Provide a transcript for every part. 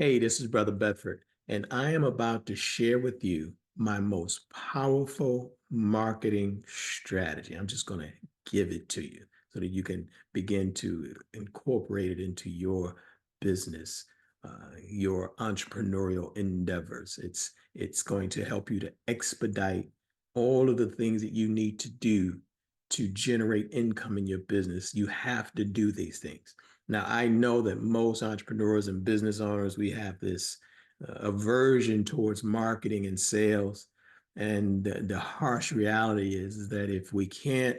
Hey, this is Brother Bedford, and I am about to share with you my most powerful marketing strategy. I'm just going to give it to you so that you can begin to incorporate it into your business, your entrepreneurial endeavors. It's going to help you to expedite all of the things that you need to do to generate income in your business. You have to do these things. Now, I know that most entrepreneurs and business owners, we have this aversion towards marketing and sales. And the harsh reality is that if we can't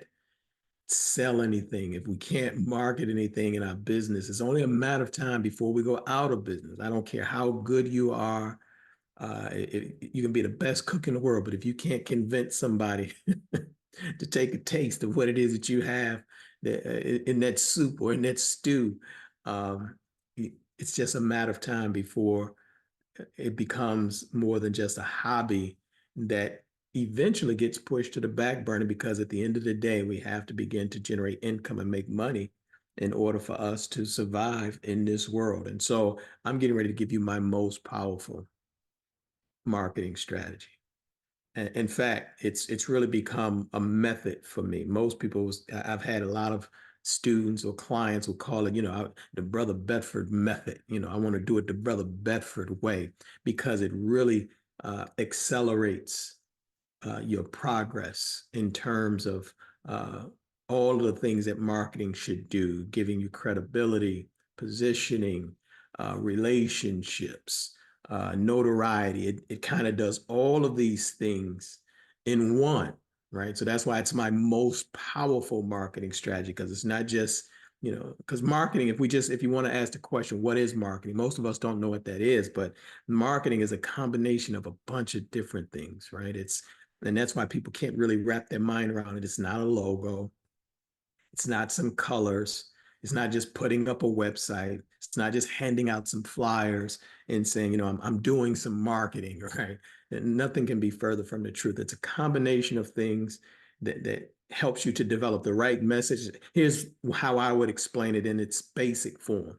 sell anything, if we can't market anything in our business, it's only a matter of time before we go out of business. I don't care how good you are. You can be the best cook in the world, but if you can't convince somebody to take a taste of what it is that you have in that soup or in that stew, um, it's just a matter of time before it becomes more than just a hobby that eventually gets pushed to the back burner, because at the end of the day, we have to begin to generate income and make money in order for us to survive in this world. And so I'm getting ready to give you my most powerful marketing strategy. In fact, it's really become a method for me. Most people, I've had a lot of students or clients will call it, the Brother Bedford method. I want to do it the Brother Bedford way, because it really accelerates your progress in terms of all of the things that marketing should do, giving you credibility, positioning, relationships, notoriety. It kind of does all of these things in one, right? So that's why it's my most powerful marketing strategy, because it's not just, because marketing, if you want to ask the question, what is marketing? Most of us don't know what that is, but marketing is a combination of a bunch of different things, right? And that's why people can't really wrap their mind around it. It's not a logo. It's not some colors. It's not just putting up a website. It's not just handing out some flyers and saying, I'm doing some marketing, right? And nothing can be further from the truth. It's a combination of things that helps you to develop the right message. Here's how I would explain it in its basic form: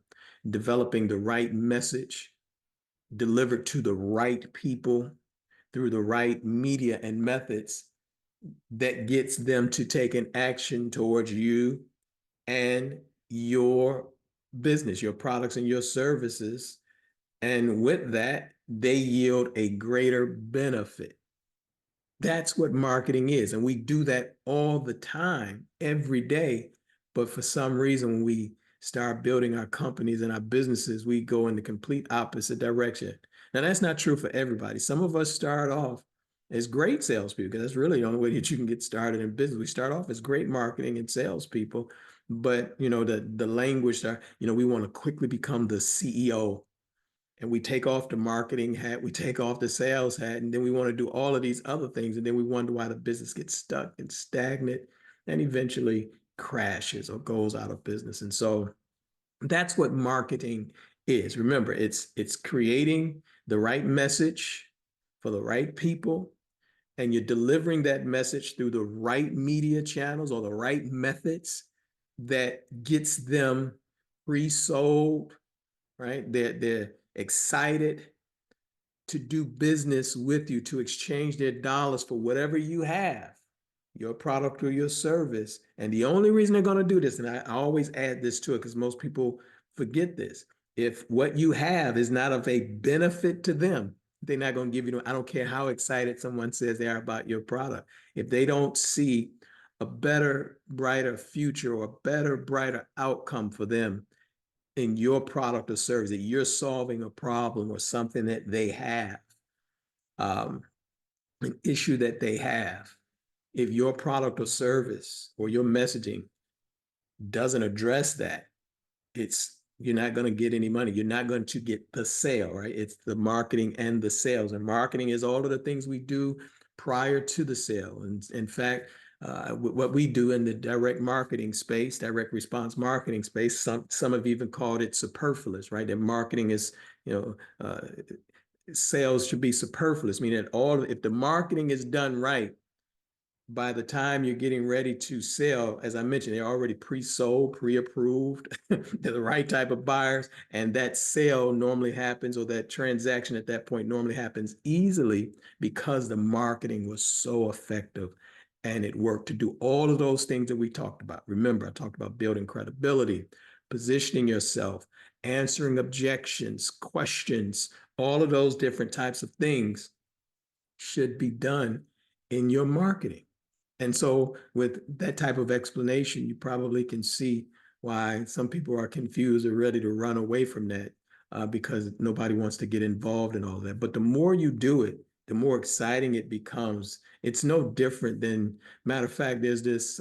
developing the right message delivered to the right people through the right media and methods that gets them to take an action towards you and your business, your products and your services. And with that, they yield a greater benefit. That's what marketing is. And we do that all the time, every day. But for some reason, when we start building our companies and our businesses, we go in the complete opposite direction. Now, that's not true for everybody. Some of us start off as great salespeople, because that's really the only way that you can get started in business. We start off as great marketing and salespeople, but the language, we want to quickly become the CEO, and we take off the marketing hat, we take off the sales hat, and then we want to do all of these other things. And then we wonder why the business gets stuck and stagnant and eventually crashes or goes out of business. And so that's what marketing is. Remember, it's creating the right message for the right people, and you're delivering that message through the right media channels or the right methods that gets them pre-sold, right? They're excited to do business with you, to exchange their dollars for whatever you have, your product or your service. And the only reason they're going to do this, and I always add this to it because most people forget this: if what you have is not of a benefit to them, they're not going to give you. I don't care how excited someone says they are about your product. If they don't see a better, brighter future or a better, brighter outcome for them in your product or service, that you're solving a problem or something that they have, um, an issue that they have, if your product or service or your messaging doesn't address that, you're not going to get any money. You're not going to get the sale, right? It's the marketing and the sales. And marketing is all of the things we do prior to the sale. And in fact, what we do in the direct marketing space, direct response marketing space, some have even called it superfluous, right? That marketing is, sales should be superfluous, meaning that if the marketing is done right, by the time you're getting ready to sell, as I mentioned, they're already pre-sold, pre-approved, they're the right type of buyers, and that sale normally happens, or that transaction at that point normally happens easily because the marketing was so effective and it worked to do all of those things that we talked about. Remember, I talked about building credibility, positioning yourself, answering objections, questions, all of those different types of things should be done in your marketing. And so, with that type of explanation, you probably can see why some people are confused or ready to run away from that, because nobody wants to get involved in all that. But the more you do it, the more exciting it becomes. It's no different than, matter of fact, there's this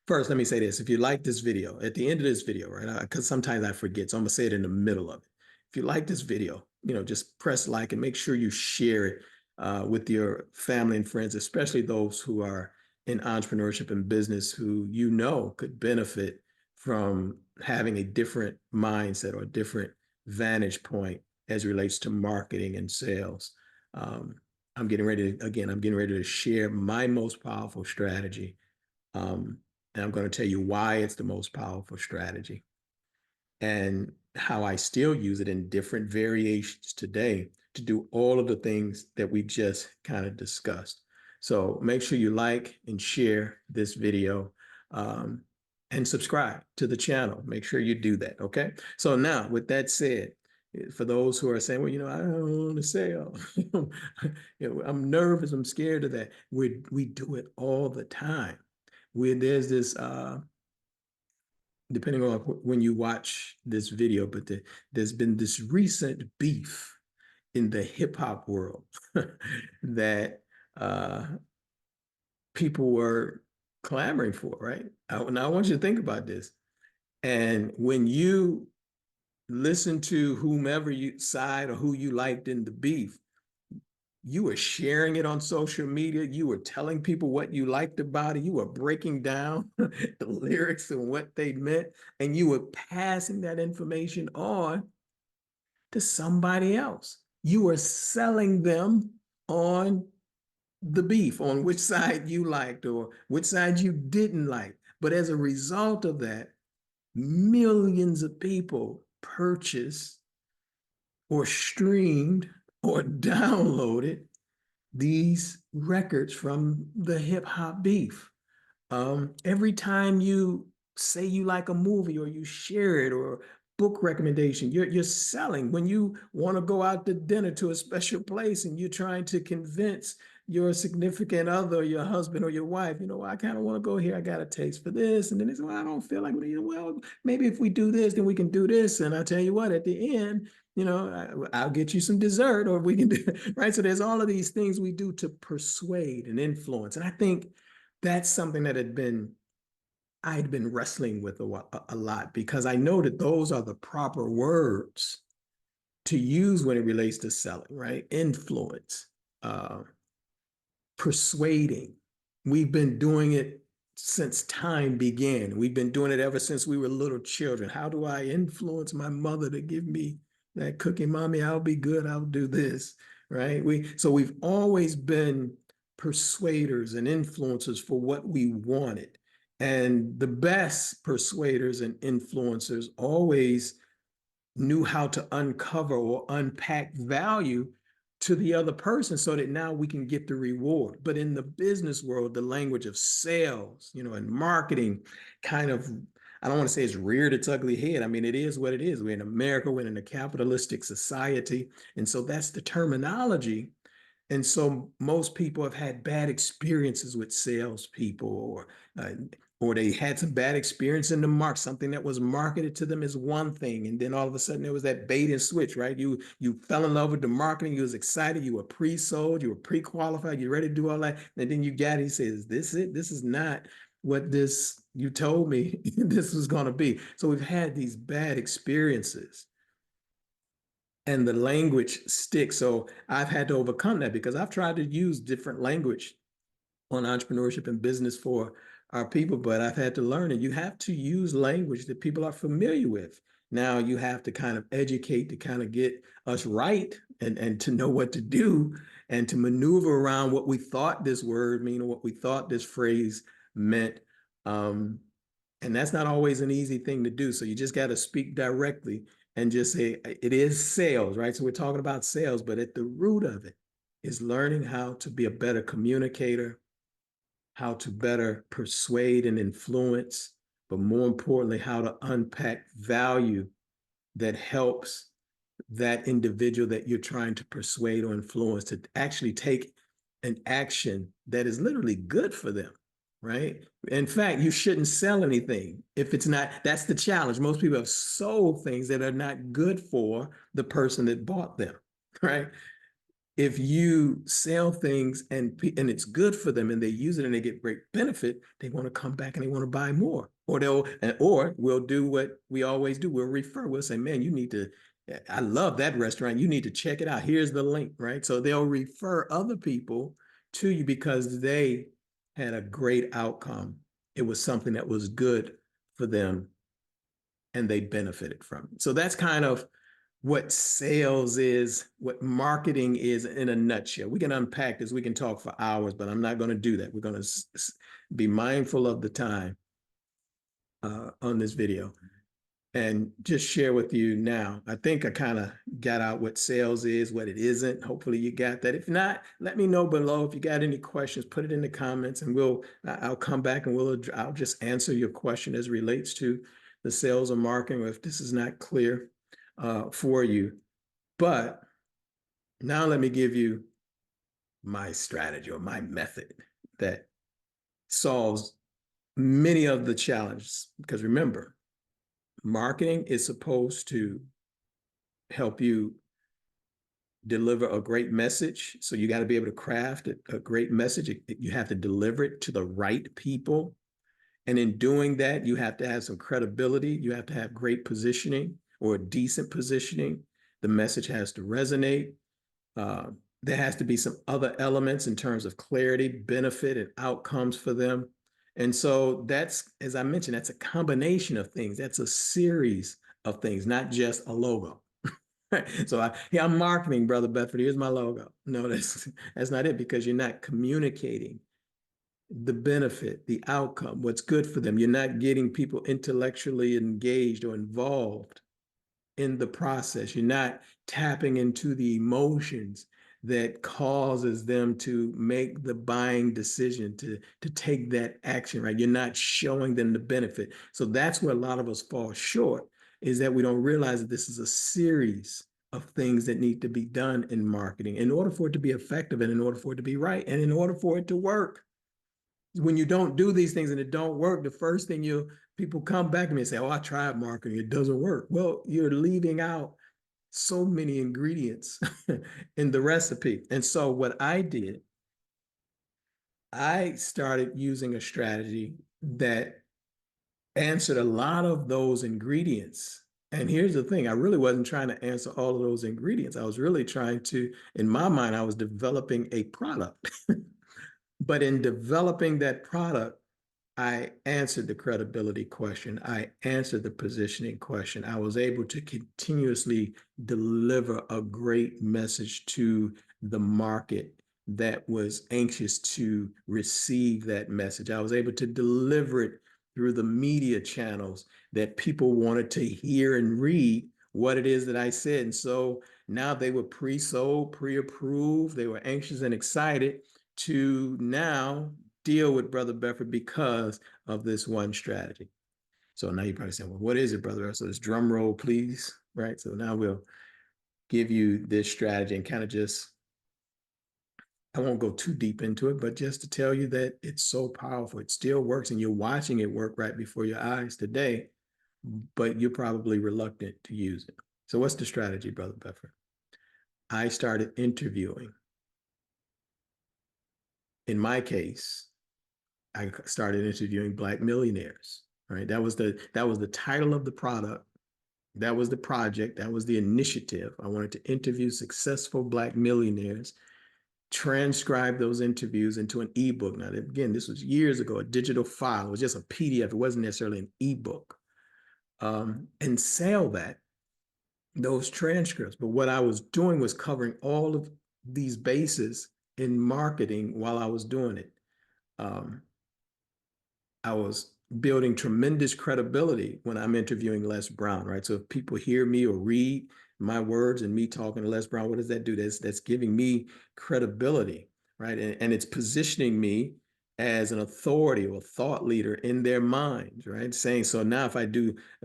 first, let me say this. If you like this video, at the end of this video, right? Because sometimes I forget, so I'm gonna say it in the middle of it. If you like this video, just press like and make sure you share it with your family and friends, especially those who are in entrepreneurship and business who could benefit from having a different mindset or a different vantage point as it relates to marketing and sales. Um, I'm getting ready to share my most powerful strategy. Um, and I'm going to tell you why it's the most powerful strategy and how I still use it in different variations today to do all of the things that we just kind of discussed. So make sure you like and share this video, and subscribe to the channel. Make sure you do that. Okay. So now, with that said, for those who are saying, well, I don't want to sell, I'm nervous, I'm scared of that. We do it all the time. There's this depending on when you watch this video, but there's been this recent beef in the hip hop world that uh, people were clamoring for, right? Now I want you to think about this. And when you listen to whomever you side or who you liked in the beef, you were sharing it on social media. You were telling people what you liked about it. You were breaking down the lyrics and what they meant, and you were passing that information on to somebody else. You were selling them on the beef, on which side you liked or which side you didn't like. But as a result of that, millions of people purchased or streamed or downloaded these records from the hip hop beef. Every time you say you like a movie or you share it or book recommendation, you're selling. When you want to go out to dinner to a special place and you're trying to convince your significant other, your husband or your wife, I kind of want to go here. I got a taste for this. And then they say, well, I don't feel like, well, maybe if we do this, then we can do this. And I tell you what, at the end, I'll get you some dessert or we can do, right? So there's all of these things we do to persuade and influence. And I think that's something that I'd been wrestling with a lot, because I know that those are the proper words to use when it relates to selling, right? Influence, uh, persuading. We've been doing it since time began. We've been doing it ever since we were little children. How do I influence my mother to give me that cookie? Mommy, I'll be good. I'll do this, right? So we've always been persuaders and influencers for what we wanted. And the best persuaders and influencers always knew how to uncover or unpack value to the other person so that now we can get the reward. But in the business world, the language of sales, and marketing kind of, I don't want to say it's reared its ugly head. I mean, it is what it is. We're in America, we're in a capitalistic society. And so that's the terminology. And so most people have had bad experiences with salespeople, uh, or they had some bad experience in the market. Something that was marketed to them as one thing, and then all of a sudden there was that bait and switch, right? You fell in love with the marketing. You was excited. You were pre-sold. You were pre-qualified. You're ready to do all that, and then you got it. He says, "This it? This is not what this you told me this was going to be." So we've had these bad experiences and the language sticks. So I've had to overcome that because I've tried to use different language on entrepreneurship and business for our people, but I've had to learn it. You have to use language that people are familiar with. Now you have to kind of educate to kind of get us right and to know what to do and to maneuver around what we thought this word mean or what we thought this phrase meant. Um, and that's not always an easy thing to do. So you just got to speak directly and just say it is sales, right? So we're talking about sales, but at the root of it is learning how to be a better communicator, how to better persuade and influence, but more importantly, how to unpack value that helps that individual that you're trying to persuade or influence to actually take an action that is literally good for them, right? In fact, you shouldn't sell anything if it's not, that's the challenge. Most people have sold things that are not good for the person that bought them, right? If you sell things and it's good for them and they use it and they get great benefit, they want to come back and they want to buy more. Or we'll do what we always do. We'll refer. We'll say, man, you need to, I love that restaurant. You need to check it out. Here's the link, right? So they'll refer other people to you because they had a great outcome. It was something that was good for them and they benefited from it. So that's kind of what sales is, what marketing is in a nutshell. We can unpack this, we can talk for hours, but I'm not going to do that. We're going to be mindful of the time on this video and just share with you now. I think I kind of got out what sales is, what it isn't. Hopefully you got that. If not, let me know below. If you got any questions, put it in the comments and I'll come back and I'll just answer your question as it relates to the sales or marketing, or if this is not clear for you. But now let me give you my strategy or my method that solves many of the challenges. Because remember, marketing is supposed to help you deliver a great message. So you got to be able to craft a great message. You have to deliver it to the right people. And in doing that, you have to have some credibility. You have to have great positioning or decent positioning. The message has to resonate. There has to be some other elements in terms of clarity, benefit, and outcomes for them. And so that's, as I mentioned, that's a combination of things. That's a series of things, not just a logo. So I'm marketing, Brother Bedford. Here's my logo. No, that's not it, because you're not communicating the benefit, the outcome, what's good for them. You're not getting people intellectually engaged or involved in the process. You're not tapping into the emotions that causes them to make the buying decision, to take that action, right? You're not showing them the benefit. So that's where a lot of us fall short, is that we don't realize that this is a series of things that need to be done in marketing in order for it to be effective and in order for it to be right and in order for it to work. When you don't do these things and it don't work, the first thing people come back to me and say, oh, I tried marketing, it doesn't work. Well, you're leaving out so many ingredients in the recipe. And so what I did, I started using a strategy that answered a lot of those ingredients. And here's the thing, I really wasn't trying to answer all of those ingredients. I was really trying to, in my mind, I was developing a product. But in developing that product, I answered the credibility question. I answered the positioning question. I was able to continuously deliver a great message to the market that was anxious to receive that message. I was able to deliver it through the media channels that people wanted to hear and read what it is that I said. And so now they were pre-sold, pre-approved. They were anxious and excited to now deal with Brother Bedford because of this one strategy. So now you're probably saying, well, what is it, Brother? So this drum roll, please. Right. So now we'll give you this strategy and kind of just, I won't go too deep into it, but just to tell you that it's so powerful. It still works and you're watching it work right before your eyes today, but you're probably reluctant to use it. So what's the strategy, Brother Bedford? I started interviewing. In my case, I started interviewing Black millionaires, right? That was the title of the product. That was the project. That was the initiative. I wanted to interview successful Black millionaires, transcribe those interviews into an ebook. Now, again, this was years ago, a digital file. It was just a PDF. It wasn't necessarily an ebook. and sell those transcripts. But what I was doing was covering all of these bases in marketing while I was doing it. Um, I was building tremendous credibility when I'm interviewing Les Brown, right? So if people hear me or read my words and me talking to Les Brown, what does that do? That's giving me credibility, right? And it's positioning me as an authority or thought leader in their minds, right? Saying, so now if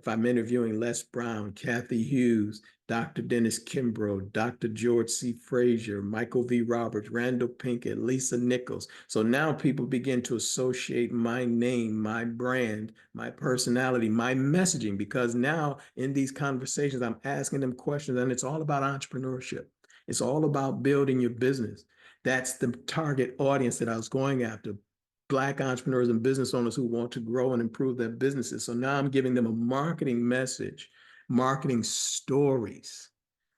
I'm interviewing Les Brown, Kathy Hughes, Dr. Dennis Kimbrough, Dr. George C. Frazier, Michael V. Roberts, Randall Pinkett, Lisa Nichols. So now people begin to associate my name, my brand, my personality, my messaging, because now in these conversations, I'm asking them questions and it's all about entrepreneurship. It's all about building your business. That's the target audience that I was going after. Black entrepreneurs and business owners who want to grow and improve their businesses. So now I'm giving them a marketing message, marketing stories,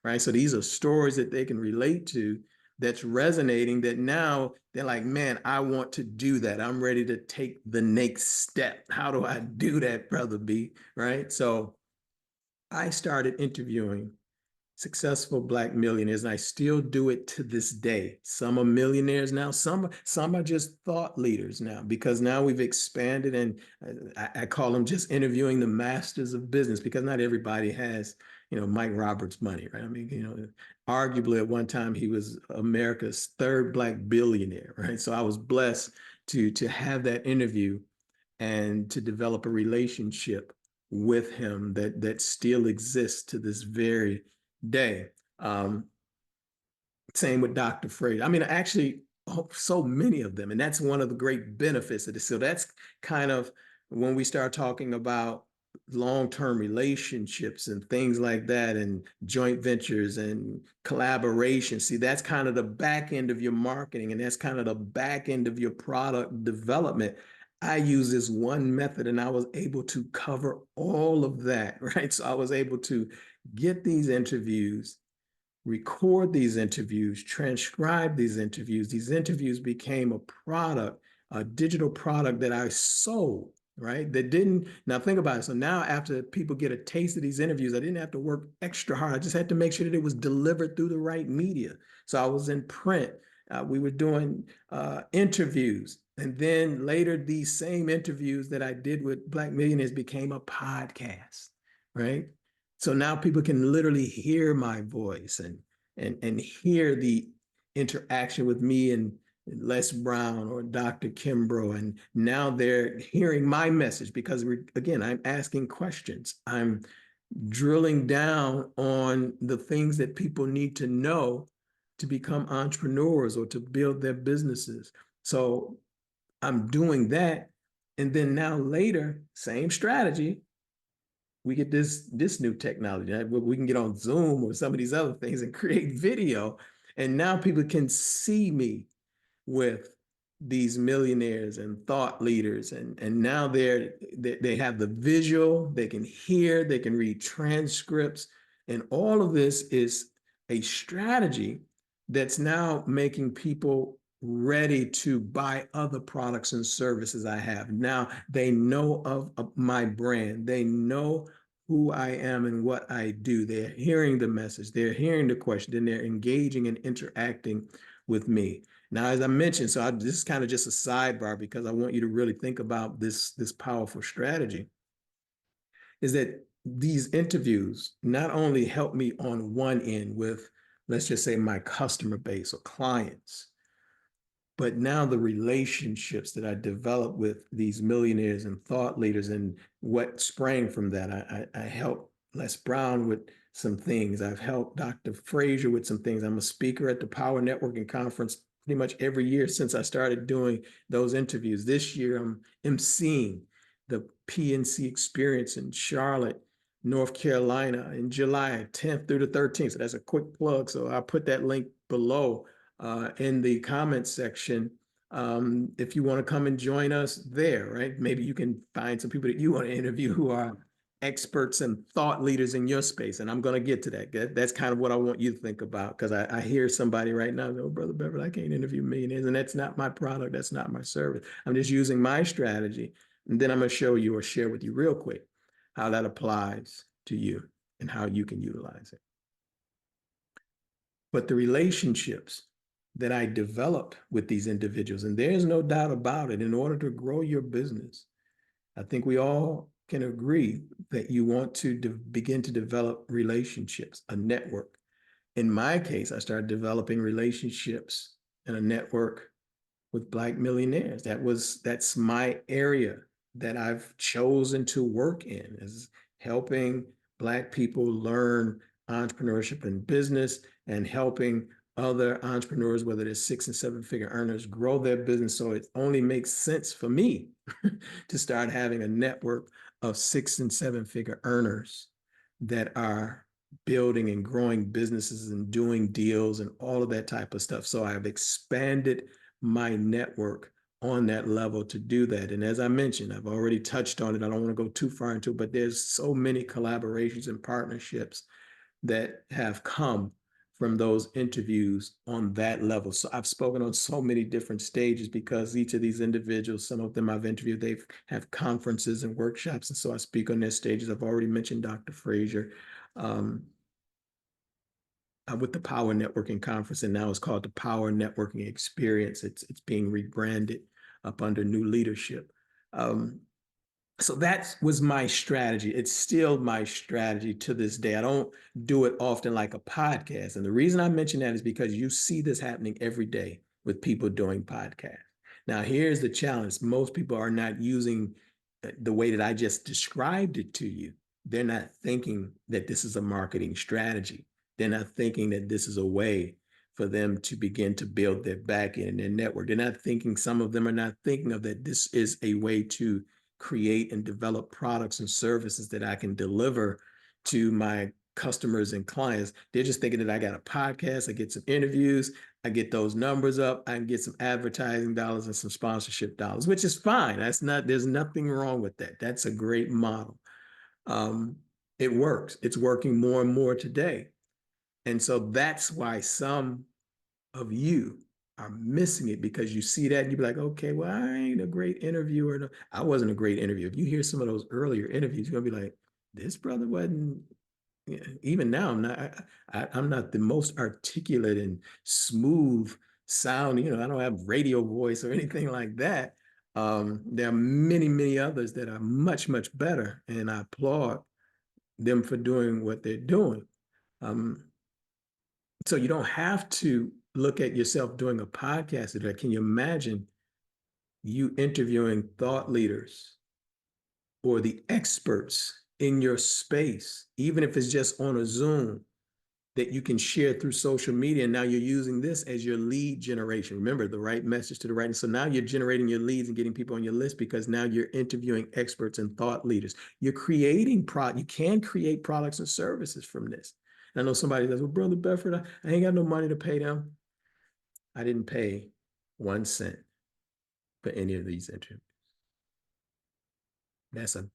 right? So these are stories that they can relate to that's resonating, that now they're like, man, I want to do that. I'm ready to take the next step. How do I do that, Brother B? Right? So I started interviewing successful Black millionaires, and I still do it to this day. Some are millionaires now, some are just thought leaders now, because now we've expanded, and I call them just interviewing the masters of business, because not everybody has, Mike Roberts money, right? I mean, arguably at one time he was America's third Black billionaire, right? So I was blessed to have that interview and to develop a relationship with him that still exists to this very day. Um, Same with Dr. Frazier. I mean, actually, so many of them, and that's one of the great benefits of this. So that's kind of when we start talking about long-term relationships and things like that, and joint ventures and collaboration. See, that's kind of the back end of your marketing, and that's kind of the back end of your product development. I use this one method and I was able to cover all of that, right? So I was able to get these interviews, record these interviews, transcribe these interviews. These interviews became a product, a digital product that I sold, right? That didn't, now think about it. So now after people get a taste of these interviews, I didn't have to work extra hard. I just had to make sure that it was delivered through the right media. So I was in print. We were doing interviews. And then later, these same interviews that I did with Black Millionaires became a podcast, right? So now people can literally hear my voice and hear the interaction with me and Les Brown or Dr. Kimbrough. And now they're hearing my message, because again, I'm asking questions. I'm drilling down on the things that people need to know to become entrepreneurs or to build their businesses. So I'm doing that. And then now later, same strategy, we get this new technology, right? We can get on Zoom or some of these other things and create video, and now people can see me with these millionaires and thought leaders, and now they have the visual, they can hear, they can read transcripts, and all of this is a strategy that's now making people ready to buy other products and services I have. Now they know of my brand, they know who I am and what I do. They're hearing the message, they're hearing the question, and they're engaging and interacting with me. Now, as I mentioned, this is kind of just a sidebar, because I want you to really think about this powerful strategy, is that these interviews not only help me on one end with, let's just say, my customer base or clients, but now the relationships that I developed with these millionaires and thought leaders, and what sprang from that. I helped Les Brown with some things. I've helped Dr. Frazier with some things. I'm a speaker at the Power Networking Conference pretty much every year since I started doing those interviews. This year, I'm emceeing the PNC Experience in Charlotte, North Carolina in July 10th through the 13th. So that's a quick plug. So I'll put that link below in the comments section, if you want to come and join us there, right? Maybe you can find some people that you want to interview who are experts and thought leaders in your space. And I'm going to get to that. That's kind of what I want you to think about, because I hear somebody right now, oh, Brother Beverly, I can't interview millionaires, and that's not my product. That's not my service. I'm just using my strategy. And then I'm going to show you or share with you real quick. how that applies to you and how you can utilize it. But the relationships that I developed with these individuals, and there's no doubt about it, in order to grow your business, I think we all can agree that you want to begin to develop relationships, a network. In my case, I started developing relationships and a network with Black millionaires. That's my area that I've chosen to work in, is helping Black people learn entrepreneurship and business, and helping other entrepreneurs, whether they're 6 and 7 figure earners, grow their business. So it only makes sense for me to start having a network of 6 and 7 figure earners that are building and growing businesses and doing deals and all of that type of stuff. So I've expanded my network on that level to do that. And as I mentioned, I've already touched on it. I don't want to go too far into it, but there's so many collaborations and partnerships that have come from those interviews on that level. So I've spoken on so many different stages because each of these individuals, some of them I've interviewed, they have conferences and workshops. And so I speak on their stages. I've already mentioned Dr. Frazier with the Power Networking Conference, and now it's called the Power Networking Experience. It's being rebranded up under new leadership. So that was my strategy. It's still my strategy to this day. I don't do it often like a podcast. And the reason I mention that is because you see this happening every day with people doing podcasts. Now, here's the challenge. Most people are not using the way that I just described it to you. They're not thinking that this is a marketing strategy. They're not thinking that this is a way for them to begin to build their back end and their network. They're not thinking, some of them are not thinking of that this is a way to create and develop products and services that I can deliver to my customers and clients. They're just thinking that I got a podcast, I get some interviews, I get those numbers up, I can get some advertising dollars and some sponsorship dollars, which is fine. There's nothing wrong with that. That's a great model. It works. It's working more and more today. And so that's why some of you are missing it, because you see that and you be like, okay, well, I ain't a great interviewer. No, I wasn't a great interviewer. If you hear some of those earlier interviews, you're gonna be like, this brother wasn't. Even now, I'm not the most articulate and smooth sound. I don't have radio voice or anything like that. There are many, many others that are much, much better, and I applaud them for doing what they're doing. So you don't have to look at yourself doing a podcast today. Can you imagine you interviewing thought leaders or the experts in your space, even if it's just on a Zoom that you can share through social media? And now you're using this as your lead generation. Remember, the right message to the right. So now you're generating your leads and getting people on your list because now you're interviewing experts and thought leaders. You're creating you can create products and services from this. And I know somebody says, well, Brother Bedford, I ain't got no money to pay them. I didn't pay 1 cent for any of these interviews. That's a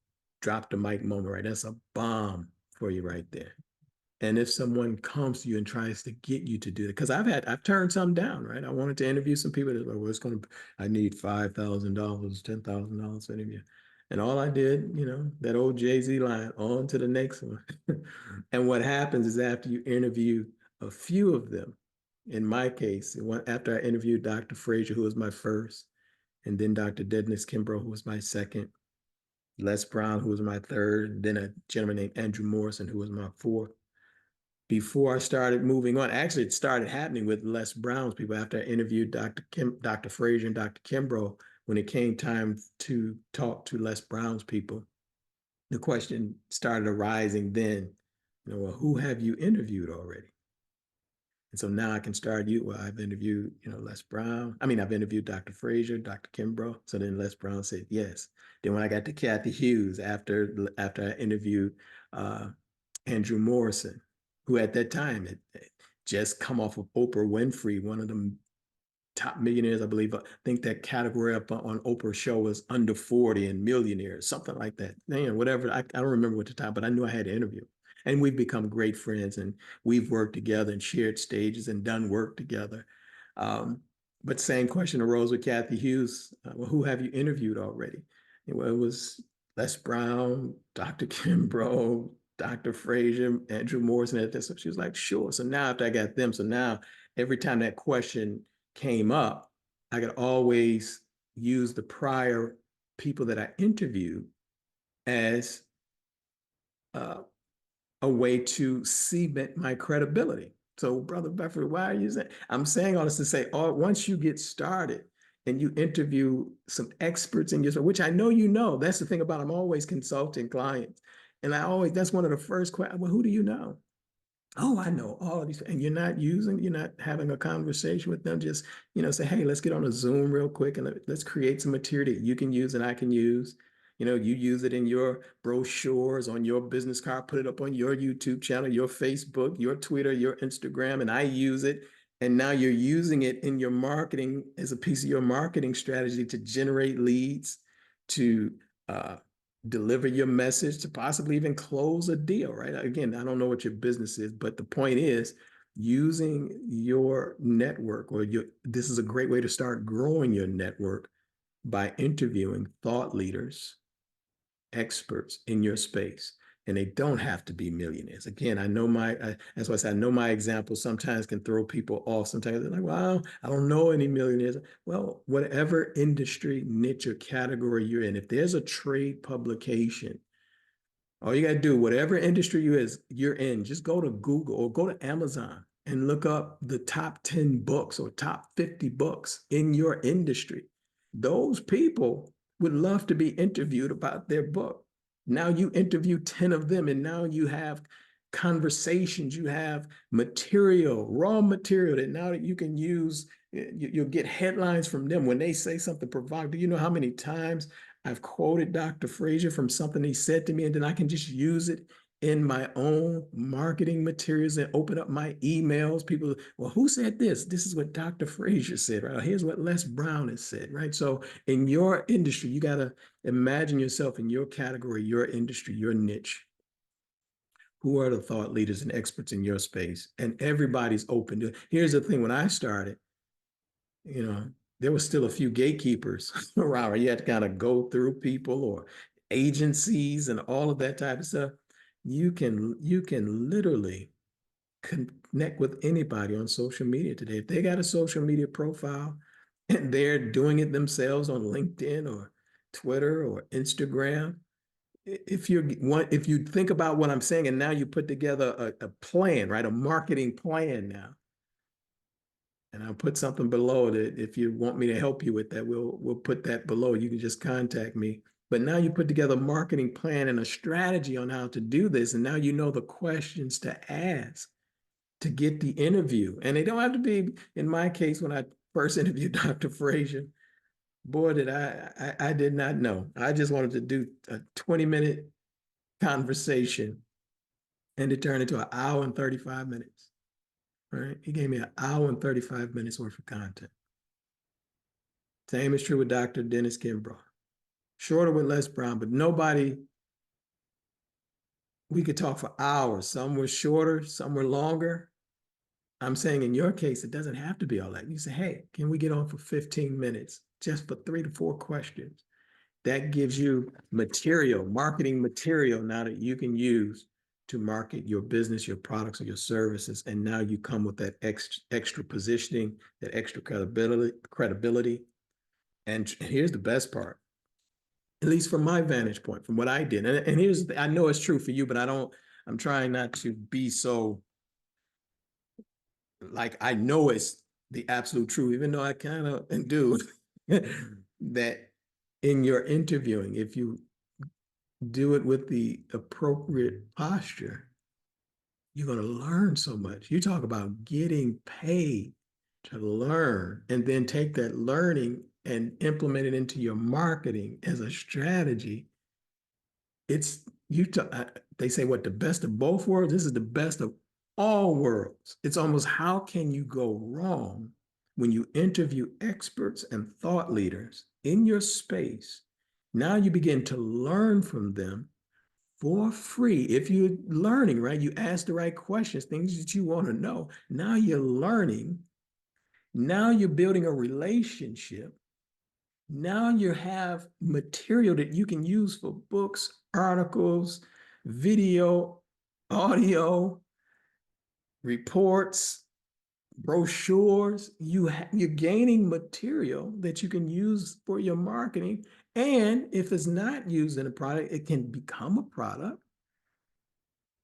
drop the mic moment, right? That's a bomb for you right there. And if someone comes to you and tries to get you to do it, because I've turned some down, right? I wanted to interview some people that were like, well, I need $5,000, $10,000 to interview. And all I did, that old Jay-Z line, on to the next one. And what happens is after you interview a few of them, in my case, after I interviewed Dr. Frazier, who was my first, and then Dr. Dennis Kimbrough, who was my second, Les Brown, who was my third, and then a gentleman named Andrew Morrison, who was my fourth. Before I started moving on, actually, it started happening with Les Brown's people after I interviewed Dr. Frazier and Dr. Kimbrough. When it came time to talk to Les Brown's people, the question started arising then, well, who have you interviewed already? And so now I can start you. Well, I've interviewed, Les Brown. I've interviewed Dr. Frazier, Dr. Kimbrough. So then Les Brown said yes. Then when I got to Kathy Hughes, after I interviewed Andrew Morrison, who at that time had just come off of Oprah Winfrey, one of them top millionaires, I believe. I think that category up on Oprah's show was under 40 and millionaires, something like that. Whatever. I don't remember what the time, but I knew I had to interview. And we've become great friends, and we've worked together and shared stages and done work together. But same question arose with Kathy Hughes. Well, who have you interviewed already? Well, it was Les Brown, Dr. Kimbrough, Dr. Frazier, Andrew Morrison at this. So she was like, sure. So now after I got them, so now every time that question came up, I could always use the prior people that I interviewed as uh, a way to cement my credibility. So, Brother Bedford, why are you saying? I'm saying all this to say, once you get started and you interview some experts in your, which I know you know, that's the thing about I'm always consulting clients. And that's one of the first questions. Well, who do you know? Oh, I know all of these, and you're not having a conversation with them. Just, say, hey, let's get on a Zoom real quick and let's create some material that you can use and I can use. You use it in your brochures, on your business card, put it up on your YouTube channel, your Facebook, your Twitter, your Instagram, and I use it. And now you're using it in your marketing as a piece of your marketing strategy to generate leads, to uh, deliver your message, to possibly even close a deal, right? Again, I don't know what your business is, but the point is using your network, this is a great way to start growing your network by interviewing thought leaders, experts in your space. And they don't have to be millionaires. Again, that's why I said, I know my examples sometimes can throw people off. Sometimes they're like, well, I don't know any millionaires. Well, whatever industry, niche, or category you're in, if there's a trade publication, all you got to do, whatever industry you're in, just go to Google or go to Amazon and look up the top 10 books or top 50 books in your industry. Those people would love to be interviewed about their book. Now you interview 10 of them, and now you have conversations, you have material, raw material that now that you can use, you'll get headlines from them when they say something provocative. Do you know how many times I've quoted Dr. Frazier from something he said to me, and then I can just use it in my own marketing materials and open up my emails. People, well, who said this? This is what Dr. Frazier said, right? Here's what Les Brown has said, right? So in your industry, you got to imagine yourself in your category, your industry, your niche. Who are the thought leaders and experts in your space? And everybody's open to. Here's the thing: when I started, you know, there was still a few gatekeepers around. Right? You had to kind of go through people or agencies and all of that type of stuff. You can literally connect with anybody on social media today. If they got a social media profile and they're doing it themselves on LinkedIn or Twitter or Instagram, if you think about what I'm saying, and now you put together a plan, right? A marketing plan now. And I'll put something below that if you want me to help you with that, we'll put that below. You can just contact me. But now you put together a marketing plan and a strategy on how to do this. And now you know the questions to ask to get the interview. And they don't have to be, in my case, when I first interviewed Dr. Frazier, boy, did I did not know. I just wanted to do a 20-minute conversation, and it turned into an hour and 35 minutes. Right? He gave me an hour and 35 minutes worth of content. Same is true with Dr. Dennis Kimbrough. Shorter with Les Brown, but nobody, we could talk for hours. Some were shorter, some were longer. I'm saying in your case, it doesn't have to be all that. You say, hey, can we get on for 15 minutes just for 3 to 4 questions? That gives you material, marketing material now that you can use to market your business, your products, or your services. And now you come with that extra positioning, that extra credibility. And here's the best part, at least from my vantage point, from what I did. And here's, I know it's true for you, but I'm trying not to be so like, I know it's the absolute truth, even though I kind of do, that in your interviewing, if you do it with the appropriate posture, you're going to learn so much. You talk about getting paid to learn, and then take that learning and implement it into your marketing as a strategy. It's they say what, the best of both worlds. This is the best of all worlds. It's almost, how can you go wrong when you interview experts and thought leaders in your space? Now you begin to learn from them for free. If you're learning, right, you ask the right questions, things that you want to know. Now you're learning. Now you're building a relationship. Now you have material that you can use for books, articles, video, audio, reports, brochures. You're gaining material that you can use for your marketing. And if it's not used in a product, it can become a product.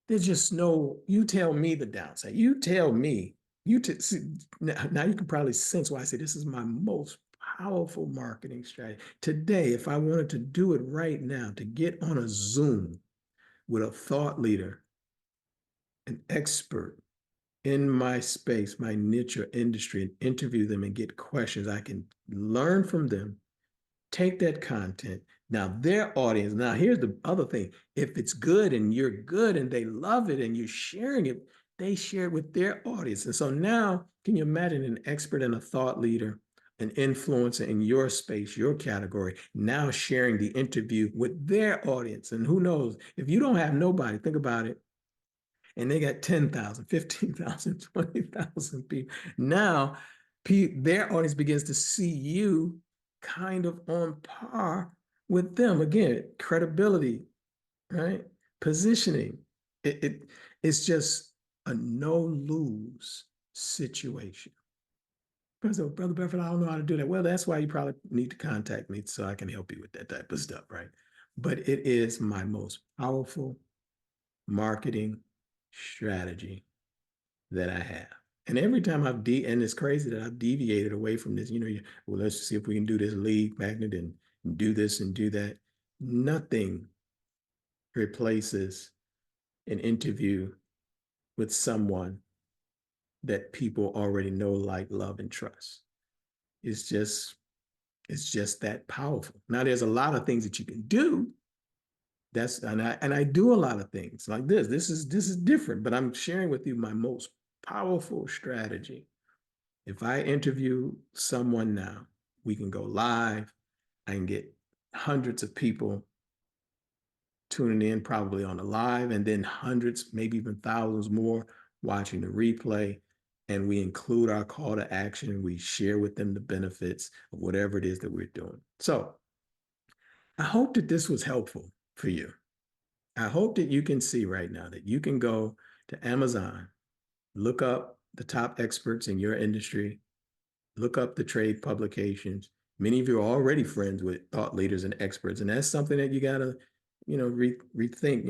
There's just no, you tell me the downside. You tell me, see, now you can probably sense why I say this is my most powerful marketing strategy. Today, if I wanted to do it right now, to get on a Zoom with a thought leader, an expert in my space, my niche or industry, and interview them and get questions, I can learn from them, take that content. Now, their audience, now here's the other thing. If it's good and you're good and they love it and you're sharing it, they share it with their audience. And so now, can you imagine an expert and a thought leader, an influencer in your space, your category, now sharing the interview with their audience? And who knows, if you don't have nobody, think about it, and they got 10,000, 15,000, 20,000 people. Now, their audience begins to see you kind of on par with them. Again, credibility, right? Positioning. It's just a no lose situation. So, Brother Bedford, I don't know how to do that. Well, that's why you probably need to contact me so I can help you with that type of stuff, right? But it is my most powerful marketing strategy that I have. And every time and it's crazy that I've deviated away from this, well, let's see if we can do this lead magnet and do this and do that. Nothing replaces an interview with someone that people already know, like, love, and trust. It's just, it's just that powerful. Now, there's a lot of things that you can do. And I do a lot of things like this. This is different, but I'm sharing with you my most powerful strategy. If I interview someone now, we can go live. I can get hundreds of people tuning in probably on the live, and then hundreds, maybe even thousands more watching the replay. And we include our call to action. We share with them the benefits of whatever it is that we're doing. So I hope that this was helpful for you. I hope that you can see right now that you can go to Amazon, look up the top experts in your industry, look up the trade publications. Many of you are already friends with thought leaders and experts, and that's something that you gotta, rethink.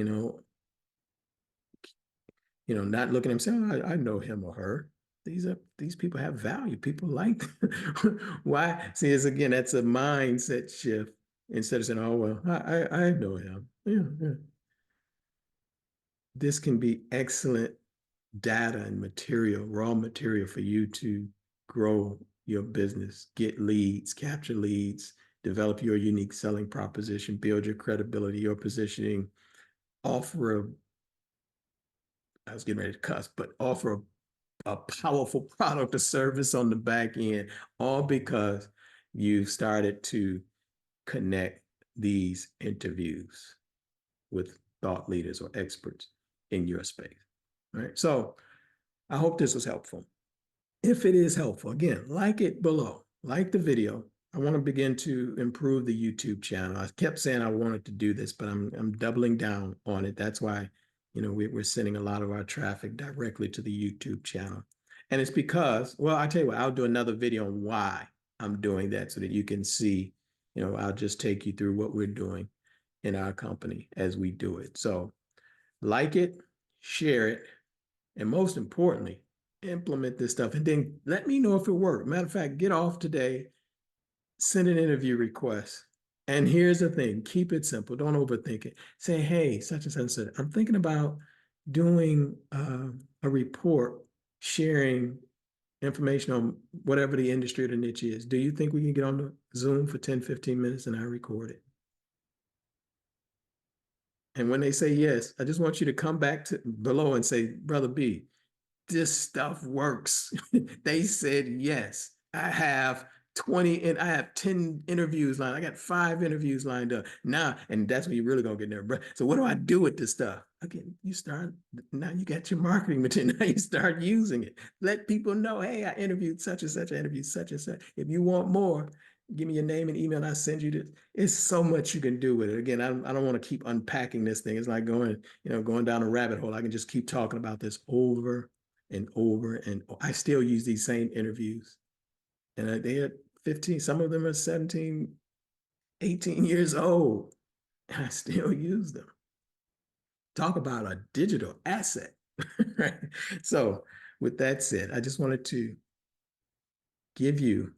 Not looking at them saying, oh, I know him or her. These people have value. People like why? See, it's again, that's a mindset shift. Instead of saying, oh well, I know him. Yeah, yeah. This can be excellent data and material, raw material for you to grow your business, get leads, capture leads, develop your unique selling proposition, build your credibility, your positioning, offer a, I was getting ready to cuss, but offer a powerful product or service on the back end, all because you started to connect these interviews with thought leaders or experts in your space. Right. So I hope this was helpful. If it is helpful, again, like it below, like the video. I want to begin to improve the YouTube channel. I kept saying I wanted to do this, but I'm doubling down on it. That's why, we're sending a lot of our traffic directly to the YouTube channel. And it's because, well, I tell you what, I'll do another video on why I'm doing that so that you can see, I'll just take you through what we're doing in our company as we do it. So like it, share it, and most importantly, implement this stuff. And then let me know if it worked. Matter of fact, get off today, send an interview request. And here's the thing, keep it simple. Don't overthink it. Say, hey, such and such, such. I'm thinking about doing a report sharing information on whatever the industry or the niche is. Do you think we can get on the Zoom for 10, 15 minutes and I record it? And when they say yes, I just want you to come back to below and say, Brother B, this stuff works. They said yes. I have 20 and I have 10 interviews lined. I got 5 interviews lined up now, and that's when you're really gonna get there. So what do I do with this stuff? Again, you start now. You got your marketing material. Now you start using it. Let people know, hey, I interviewed such and such. I interviewed such and such. If you want more, give me your name and email, and I send you this. It's so much you can do with it. Again, I don't want to keep unpacking this thing. It's like going down a rabbit hole. I can just keep talking about this over and over. And I still use these same interviews. And they had 15, some of them are 17, 18 years old. And I still use them. Talk about a digital asset. Right? So, with that said, I just wanted to give you,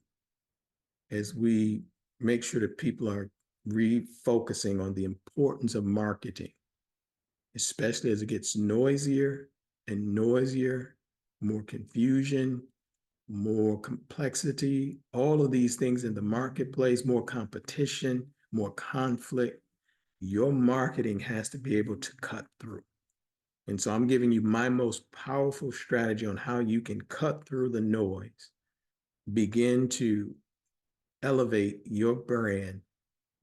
as we make sure that people are refocusing on the importance of marketing, especially as it gets noisier and noisier, more confusion, more complexity, all of these things in the marketplace, more competition, more conflict. Your marketing has to be able to cut through. And so I'm giving you my most powerful strategy on how you can cut through the noise, begin to elevate your brand,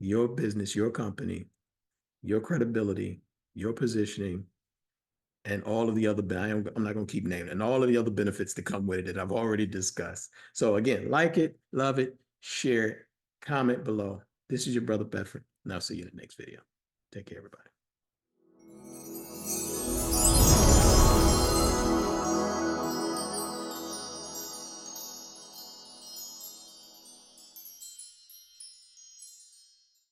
your business, your company, your credibility, your positioning, and all of the other, I'm not going to keep naming, and all of the other benefits that come with it that I've already discussed. So again, like it, love it, share it, comment below. This is your brother Bedford, and I'll see you in the next video. Take care, everybody.